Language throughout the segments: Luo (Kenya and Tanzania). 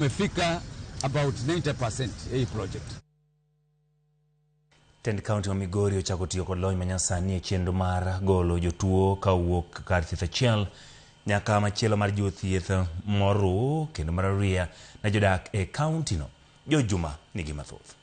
Umefika about 90% hii project. Tend County wa Migori ochako tiyo kod lony manyasani e chenro mar golo jotuo kawuok kar thieth achiel nyaka machielo mar jiwo thieth moru kendo mar ariyo na jodak e county no. Jojuma nigi mathoth.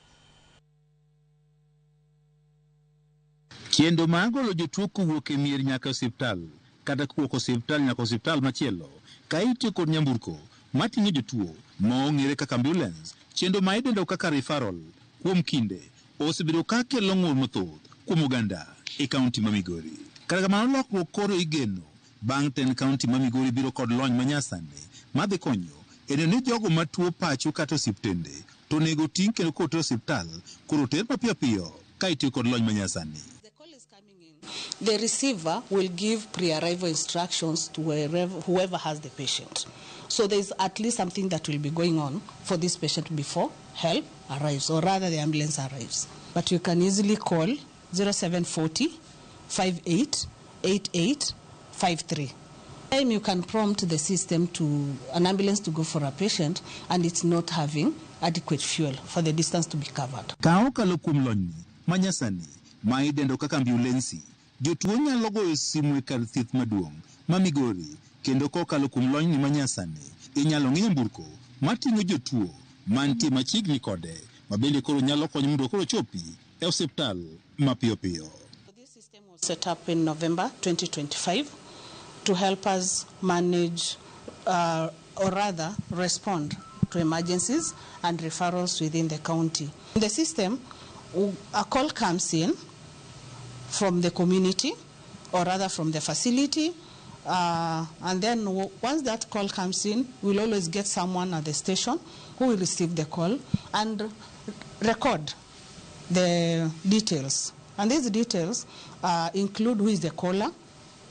Chenro mar golo jotuo kowuok e mier nyaka osiptal kata kowuok osiptal nyaka osiptal machielo ka itiyo kod nyamburko mating'o jotuo maong'ere kaka ambulance. Chenro ma idendo kaka referral kuom kinde osebedo ka kelo ng'ur mathoth kuom oganda e kaunti ma Migori. Kata kamano lokruok koro igeno bang' Tend County ma Migori biro kod lony manyasani madhi konyo ni jogo matuo pacho kata osiptende to nego ting' kendo koter osiptal koro ter mapiyo piyo ka itiyo kod lony manyasani. The receiver will give pre-arrival instructions to whoever has the patient. So there's at least something that will be going on for this patient before help arrives, or rather the ambulance arrives. But you can easily call 0740 58 88 53. You can prompt the system to an ambulance to go for a patient and it's not having adequate fuel for the distance to be covered. Kao kalo kuom lony manyasani ma idendo kaka ambulance, jotuo nyalo goyo simu e kar thieth maduong' ma Migori kendo kokalo kuom lony ni manyasani inyalo ng'e nyamburko mating'o jotuo mantie machiegni kode mabende koro nyalo konyo mondo koro chopi e osiptal mapiyo piyo. This system was set up in November 2025 to help us manage or rather respond to emergencies and referrals within the county. In the system, a call comes in from the community or rather from the facility, and then once that call comes in, we'll always get someone at the station who will receive the call and record the details. And these details include who is the caller,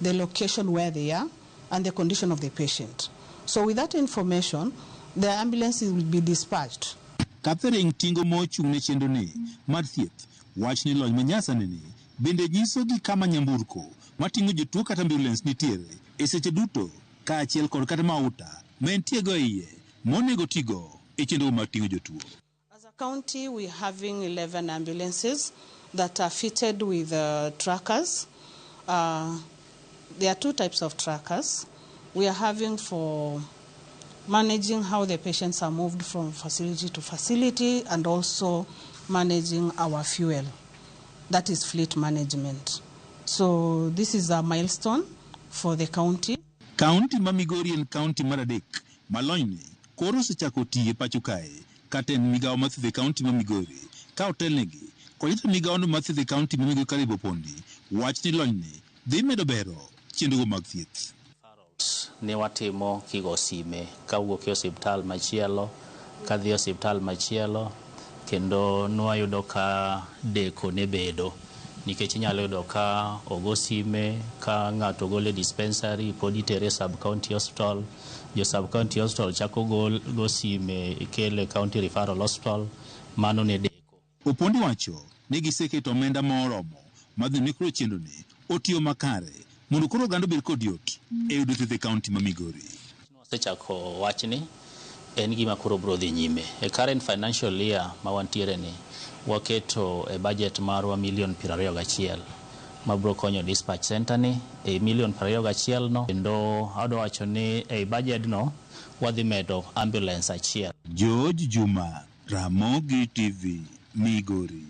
the location where they are, and the condition of the patient. So with that information, the ambulances will be dispatched. Catherine Tingo mochung' ne chenro ni mar thieth wach ni lony manyasani ni bende nyiso gi kama nyamburko mating'o jotuo kata ambulance nitiere e seche duto ka achiel kod kata mauta mentie go iye monego tigo e chenro mar ting'o jotuo. As a county, we're having 11 ambulances that are fitted with trackers. There are two types of trackers. We are having for managing how the patients are moved from facility to facility and also managing our fuel. That is fleet management. So this is a milestone for the county. County ma Migori en county mar adek malony ni koro osechako tiyo pacho kae kata en migawo mathiedho county ma Migori ka otelnegi kod migawo no mathiedho county ma Migori karibo pondi wach ni lony ni dhi medo bero chenro mag thieth. Ne watimo kigo sime kawuok e osiptal machielo kadhi osiptal machielo kendo nwayudo ka deko ne bedo nikech inyalo yudo ka ogo sime ka ng'ato gole dispensary pod itere sub county hospital, jo sub county hospital chako go sime ikele county referral hospital, mano ne deko. Opondi wacho ni giseketo omenda moromo madhi ni koro chenro ni otiyo makare mondo koro oganda obed kod yot e yudo thieth e kaunti ma Migori. Wasechako wachni en gima koro bro dhi nyime e current financial year ma wantiere ni waketo e budget marwa $21,000,000 ma bro konyo dispatch center ni e $21,000,000 no kendo ado wacho ni e budget no wadhi medo ambulance achiel. George Juma, Ramogi TV, Migori.